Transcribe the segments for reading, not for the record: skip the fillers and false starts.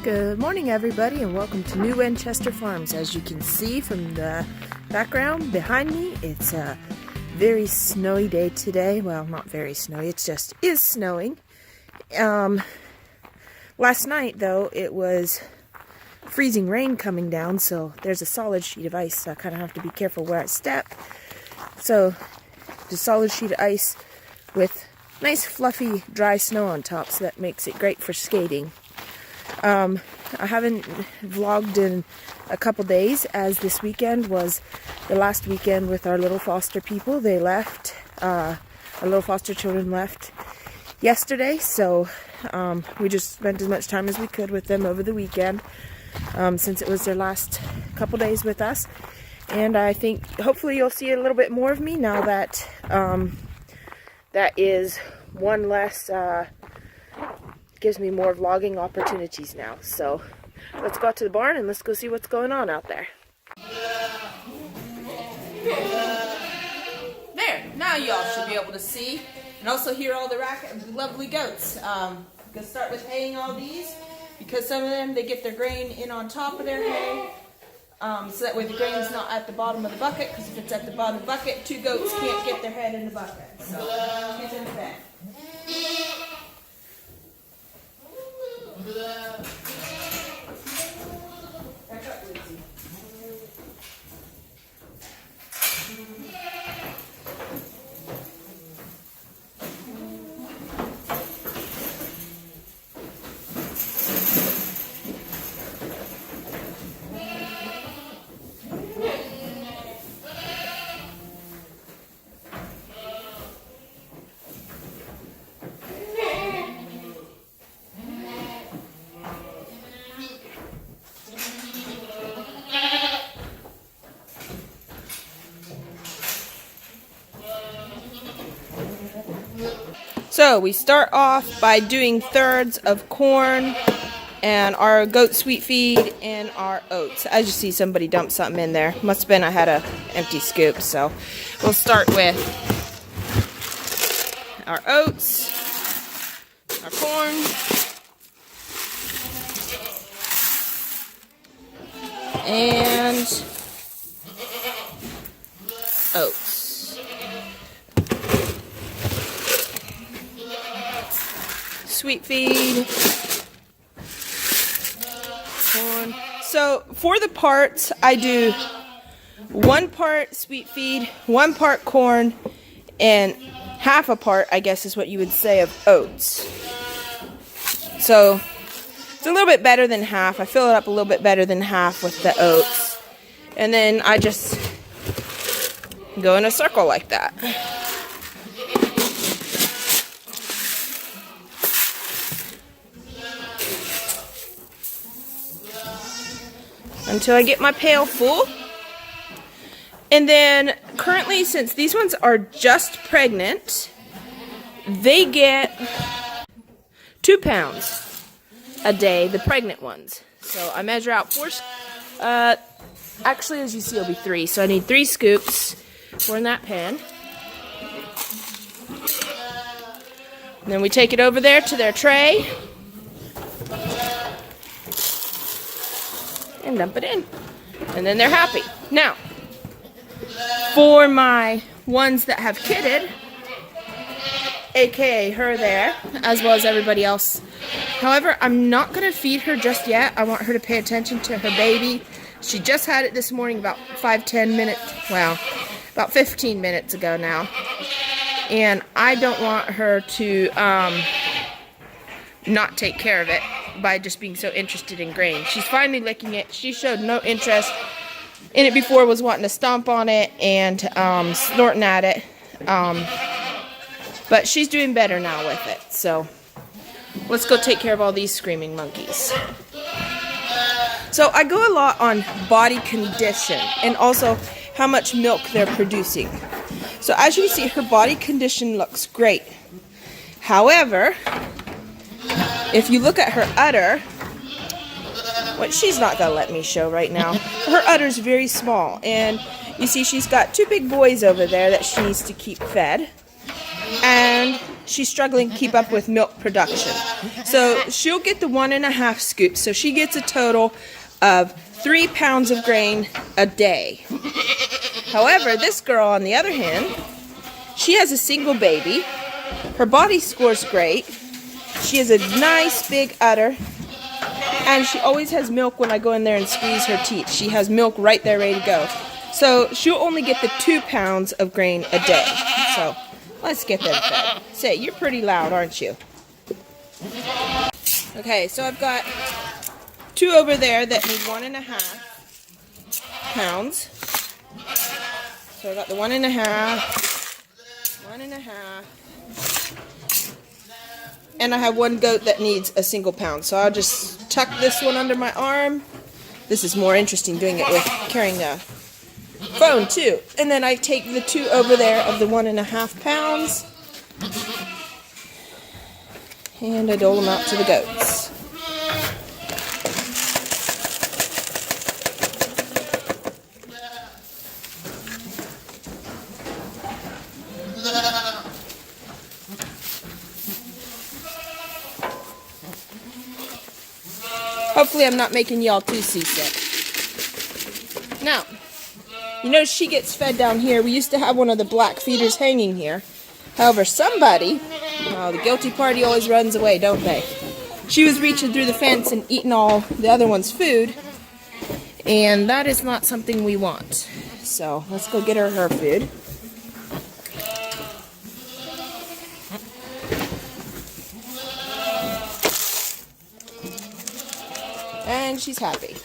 Good morning, everybody, and welcome to New Winchester Farms. As you can see from the background behind me, it's a very snowy day today. Well, not very snowy, it just is snowing. Last night, though, it was freezing rain coming down, so there's a solid sheet of ice, so I kind of have to be careful where I step. So, the solid sheet of ice with nice fluffy dry snow on top, so that makes it great for skating. I haven't vlogged in a couple days, as this weekend was the last weekend with our little foster people. They left, our little foster children left yesterday, so we just spent as much time as we could with them over the weekend, since it was their last couple days with us. And I think hopefully you'll see a little bit more of me now that that is one less gives me more vlogging opportunities now. So let's go out to the barn and let's go see what's going on out there. There, now y'all should be able to see and also hear all the lovely goats. Gonna start with haying all these, because some of them, they get their grain in on top of their hay, so that way the grain's not at the bottom of the bucket, because if it's at the bottom of the bucket, two goats can't get their head in the bucket. So here's in the bed. Back up, Lucy. So we start off by doing thirds of corn and our goat sweet feed and our oats. As you see, somebody dumped something in there. Must have been I had an empty scoop. So we'll start with our oats, our corn, and oats. Sweet feed, corn. So for the parts, I do 1 part sweet feed, 1 part corn, and half a part, I guess is what you would say, of oats. So it's a little bit better than half. I fill it up a little bit better than half with the oats. And then I just go in a circle like that. Until I get my pail full. And then currently, since these ones are just pregnant, they get 2 pounds a day, the pregnant ones. So I measure out 4, actually, as you see, it'll be 3. So I need 3 scoops for in that pan. And then we take it over there to their tray and dump it in, and then they're happy. Now, for my ones that have kidded, aka her there, as well as everybody else, however, I'm not going to feed her just yet. I want her to pay attention to her baby. She just had it this morning about 5-10 minutes, well, about 15 minutes ago now, and I don't want her to not take care of it by just being so interested in grain. She's finally licking it. She showed no interest in it before, was wanting to stomp on it and snorting at it. But she's doing better now with it. So let's go take care of all these screaming monkeys. So I go a lot on body condition and also how much milk they're producing. So as you can see, her body condition looks great. However, if you look at her udder, what she's not going to let me show right now, her udder's very small. And you see she's got 2 big boys over there that she needs to keep fed. and she's struggling to keep up with milk production. So she'll get the 1.5 scoops. So she gets a total of 3 pounds of grain a day. However, this girl, on the other hand, she has a single baby. Her body score's great. She has a nice big udder. And she always has milk when I go in there and squeeze her teat. She has milk right there ready to go. So she'll only get the 2 pounds of grain a day. So let's get them fed. Say, you're pretty loud, aren't you? Okay, so I've got 2 over there that need 1.5 pounds. So I got the 1.5, 1.5. And I have 1 goat that needs a single pound. So I'll just tuck this one under my arm. This is more interesting doing it with carrying a phone too. And then I take the 2 over there of the 1.5 pounds. And I dole them out to the goats. Hopefully I'm not making y'all too seasick. Now, you know she gets fed down here. We used to have one of the black feeders hanging here. However, somebody, the guilty party always runs away, don't they? She was reaching through the fence and eating all the other one's food. And that is not something we want. So let's go get her food. And she's happy.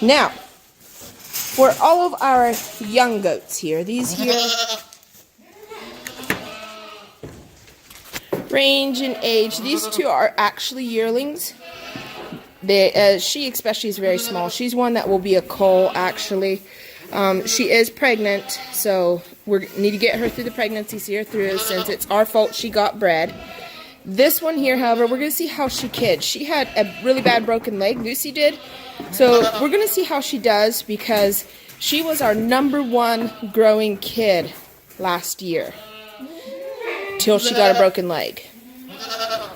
Now, for all of our young goats here, these here range in age. These 2 are actually yearlings. She especially is very small. She's one that will be a coal, actually. She is pregnant, so we need to get her through the pregnancy, see her through, since it's our fault she got bred. This one here, however, we're going to see how she kids. She had a really bad broken leg, Lucy did. So we're going to see how she does, because she was our #1 growing kid last year till she got a broken leg.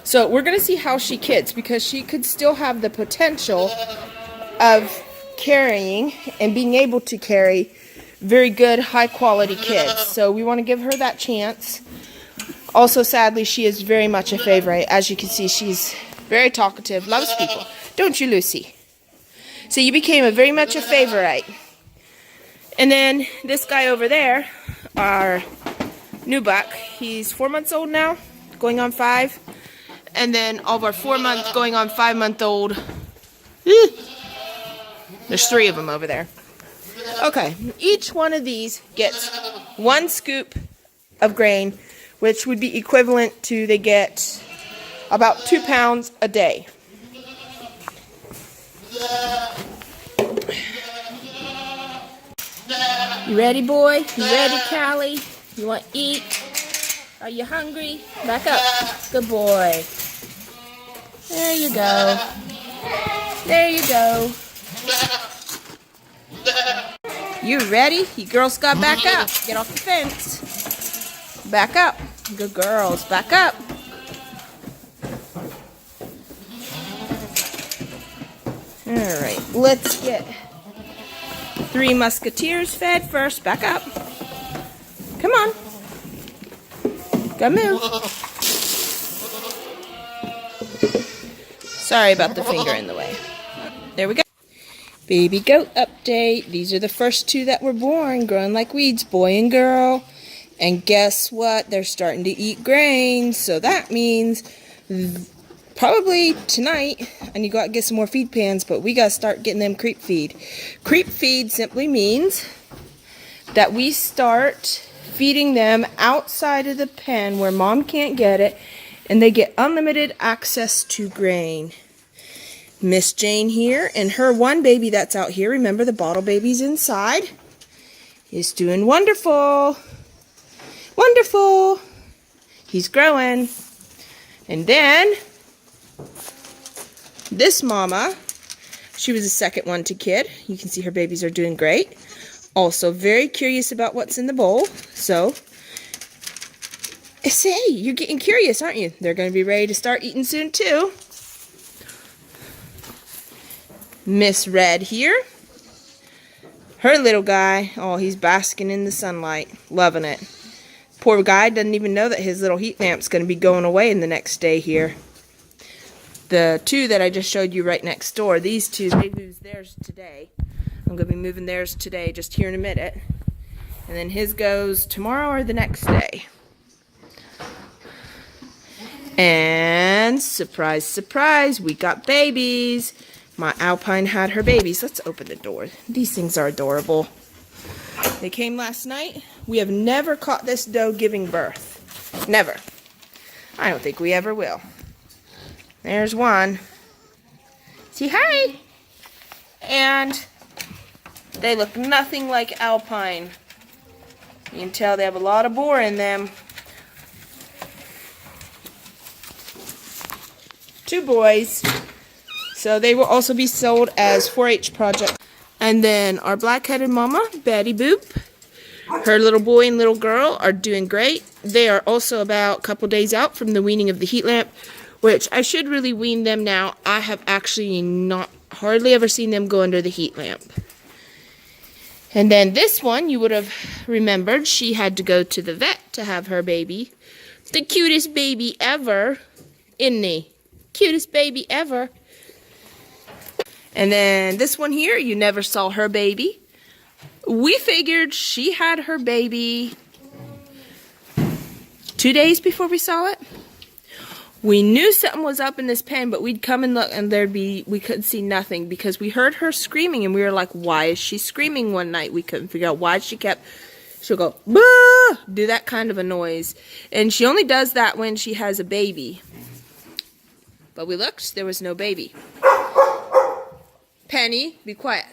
So we're going to see how she kids, because she could still have the potential of carrying and being able to carry very good, high quality kids. So we want to give her that chance. Also, sadly, she is very much a favorite. As you can see, she's very talkative, loves people. Don't you, Lucy? So you became very much a favorite. And then this guy over there, our new buck, he's 4 months old now, going on 5. And then all of our 4-month, going on 5-month-old. There's 3 of them over there. Okay, each one of these gets 1 scoop of grain, which would be equivalent to, they get about 2 pounds a day. You ready, boy? You ready, Callie? You want to eat? Are you hungry? Back up. Good boy. There you go. There you go. You ready? You girls got back up. Get off the fence. Back up. Good girls. Back up. Alright, let's get 3 musketeers fed first. Back up. Come on. Go move. Sorry about the finger in the way. There we go. Baby goat update. These are the first 2 that were born, growing like weeds, boy and girl. And guess what? They're starting to eat grain. So that means probably tonight, and you got to get some more feed pans, but we got to start getting them creep feed. Creep feed simply means that we start feeding them outside of the pen where mom can't get it, and they get unlimited access to grain. Miss Jane here, and her 1 baby that's out here, remember the bottle baby's inside, is doing wonderful. Wonderful. He's growing. And then this mama, she was the second one to kid. You can see her babies are doing great. Also very curious about what's in the bowl. So, say, you're getting curious, aren't you? They're going to be ready to start eating soon too. Miss Red here. Her little guy, oh, he's basking in the sunlight. Loving it. Poor guy doesn't even know that his little heat lamp's going to be going away in the next day here. The two that I just showed you right next door, these two, they lose theirs today. I'm going to be moving theirs today, just here in a minute. And then his goes tomorrow or the next day. And surprise, surprise, we got babies. My Alpine had her babies. Let's open the door. These things are adorable. They came last night. We have never caught this doe giving birth. Never. I don't think we ever will. There's one. Say hi. And they look nothing like Alpine. You can tell they have a lot of boar in them. Two boys. So they will also be sold as 4-H projects. And then our black-headed mama, Betty Boop, her little boy and little girl are doing great. They are also about a couple days out from the weaning of the heat lamp, which I should really wean them now. I have actually hardly ever seen them go under the heat lamp. And then this one, you would have remembered, she had to go to the vet to have her baby. The cutest baby ever, isn't he? Cutest baby ever. And then this one here, you never saw her baby. We figured she had her baby 2 days before we saw it. We knew something was up in this pen, but we'd come and look and we couldn't see nothing because we heard her screaming and we were like, why is she screaming one night? We couldn't figure out why she'll go, bah! Do that kind of a noise. And she only does that when she has a baby. But we looked, there was no baby. Penny, be quiet.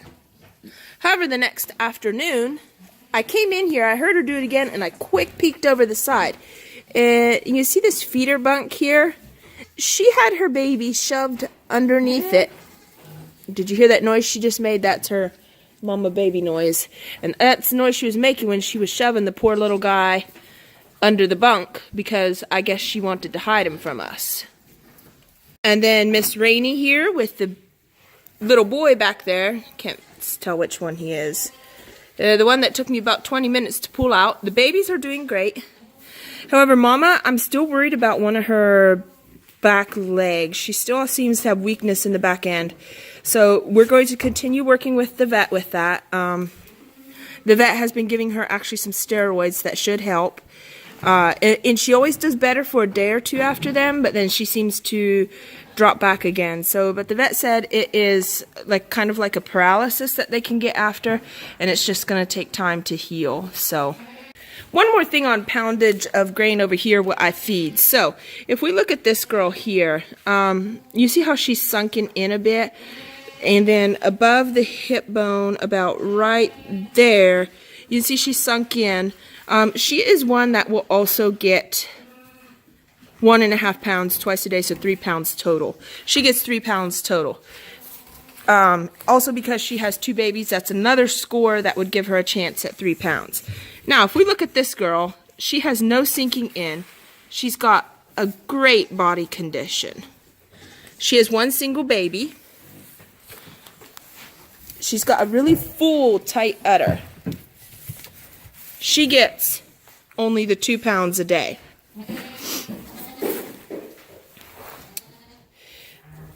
However, the next afternoon, I came in here, I heard her do it again, and I quick peeked over the side. You see this feeder bunk here? She had her baby shoved underneath it. Did you hear that noise she just made? That's her mama baby noise. And that's the noise she was making when she was shoving the poor little guy under the bunk, because I guess she wanted to hide him from us. And then Miss Rainey here with the little boy back there. Can't tell which one he is. The one that took me about 20 minutes to pull out. The babies are doing great. However, Mama, I'm still worried about one of her back legs. She still seems to have weakness in the back end. So we're going to continue working with the vet with that. The vet has been giving her actually some steroids that should help. And she always does better for a day or two after them, but then she seems to drop back again. But the vet said it is kind of like a paralysis that they can get after, and it's just going to take time to heal. So one more thing on poundage of grain over here, what I feed. So if we look at this girl here, you see how she's sunken in a bit, and then above the hip bone, about right there, you see she's sunk in. She is one that will also get 1.5 pounds twice a day, so 3 pounds total. She gets 3 pounds total. Also because she has 2 babies, that's another score that would give her a chance at 3 pounds. Now, if we look at this girl, she has no sinking in. She's got a great body condition. She has 1 single baby. She's got a really full, tight udder. She gets only the 2 pounds a day.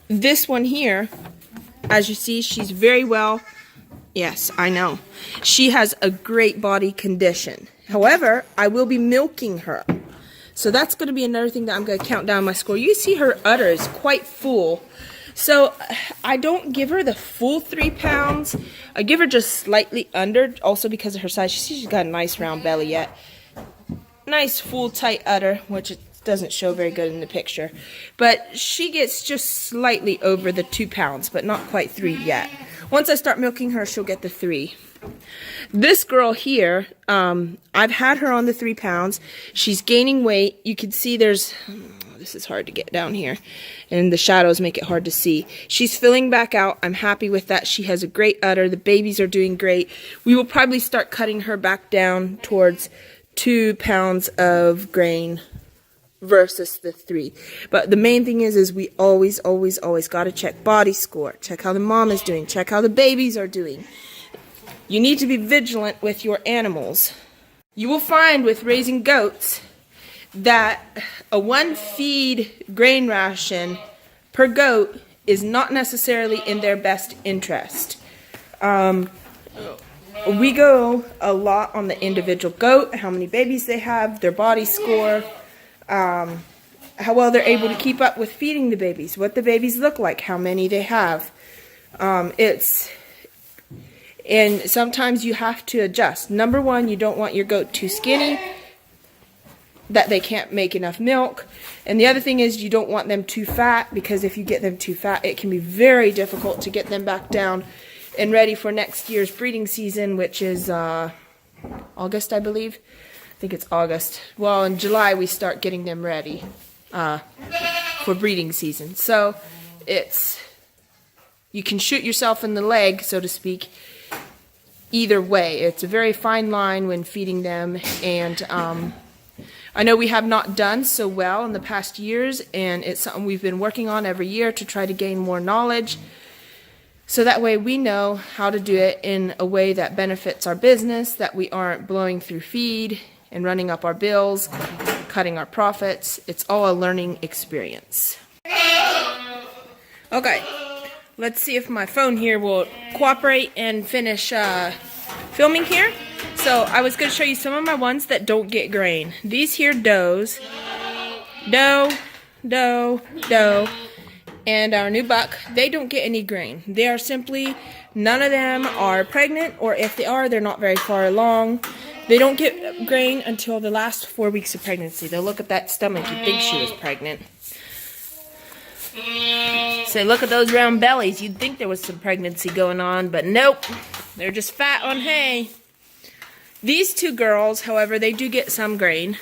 This one here, as you see, she's very well. Yes, I know. She has a great body condition. However, I will be milking her. So that's going to be another thing that I'm going to count down my score. You see her udder is quite full. So I don't give her the full 3 pounds. I give her just slightly under, also because of her size. She's got a nice round belly yet. Nice full tight udder, which it doesn't show very good in the picture. But she gets just slightly over the 2 pounds, but not quite 3 yet. Once I start milking her, she'll get the 3. This girl here, I've had her on the 3 pounds. She's gaining weight. You can see there's this is hard to get down here. And the shadows make it hard to see. She's filling back out. I'm happy with that. She has a great udder. The babies are doing great. We will probably start cutting her back down towards 2 pounds of grain versus the 3. But the main thing is we always got to check body score. Check how the mom is doing. Check how the babies are doing. You need to be vigilant with your animals. You will find with raising goats that a 1 feed grain ration per goat is not necessarily in their best interest. We go a lot on the individual goat, how many babies they have, their body score, how well they're able to keep up with feeding the babies, what the babies look like, how many they have. And sometimes you have to adjust. Number one, you don't want your goat too skinny, that they can't make enough milk. And the other thing is you don't want them too fat, because if you get them too fat, it can be very difficult to get them back down and ready for next year's breeding season, which is August, I believe. I think it's August. Well, in July we start getting them ready for breeding season. So you can shoot yourself in the leg, so to speak, either way. It's a very fine line when feeding them, and I know we have not done so well in the past years, and it's something we've been working on every year to try to gain more knowledge, so that way we know how to do it in a way that benefits our business, that we aren't blowing through feed and running up our bills, cutting our profits. It's all a learning experience. Okay. Let's see if my phone here will cooperate and finish filming here. So I was going to show you some of my ones that don't get grain. These here does, doe, and our new buck, they don't get any grain. They are simply, none of them are pregnant, or if they are, they're not very far along. They don't get grain until the last 4 weeks of pregnancy. They'll look at that stomach, you'd think she was pregnant. Say, look at those round bellies. You'd think there was some pregnancy going on, but nope. They're just fat on hay. These 2 girls, however, they do get some grain.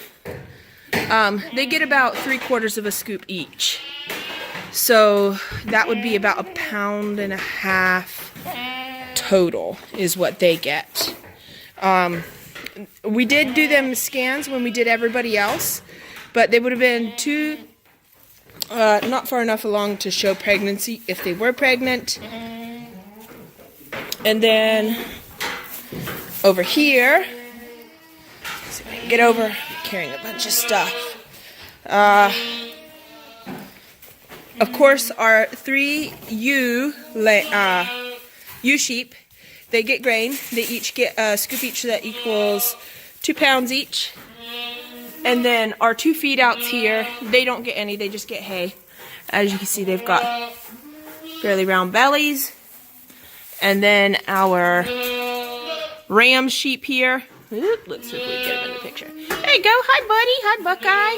They get about 3/4 of a scoop each. So that would be about 1.5 pounds total is what they get. We did do them scans when we did everybody else, but they would have been not far enough along to show pregnancy if they were pregnant. And then over here, let's see if I can get over, carrying a bunch of stuff. Of course, our 3 ewe sheep, they get grain. They each get a scoop each, so that equals 2 pounds each. And then our 2 feed outs here, they don't get any, they just get hay. As you can see, they've got fairly round bellies. And then our ram sheep here, let's see if we can get him in the picture. There you go, hi buddy, hi Buckeye.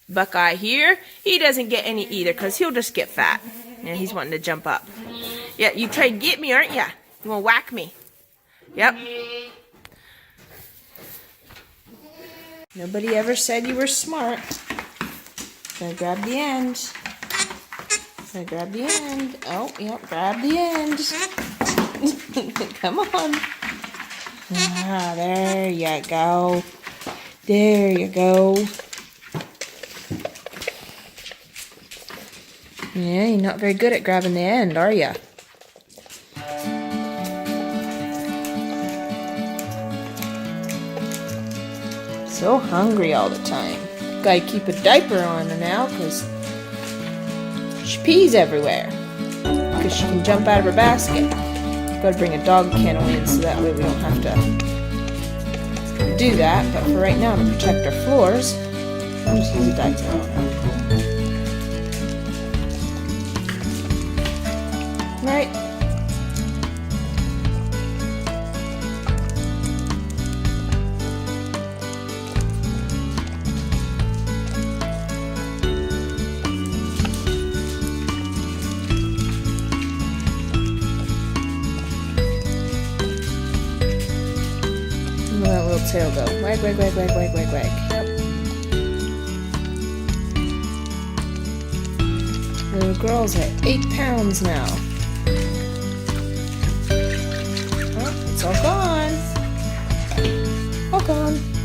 Buckeye here, he doesn't get any either, because he'll just get fat. Yeah, he's wanting to jump up. Yeah, you tried to get me, aren't ya? You want to whack me? Yep. Nobody ever said you were smart. Gonna grab the end. Gonna grab the end. Oh, yep, grab the end. Come on. Ah, there you go. There you go. Yeah, you're not very good at grabbing the end, are ya? So hungry all the time. Gotta keep a diaper on her now, because she pees everywhere. Because she can jump out of her basket. Gotta bring a dog kennel in, so that way we don't have to do that. But for right now, to protect our floors, I'll just use a diaper on her. Right. That little tail go. Wag, wag, wag, wag, wag, wag, wag. Yep. girl's at 8 pounds now. Oh, it's all gone. All gone.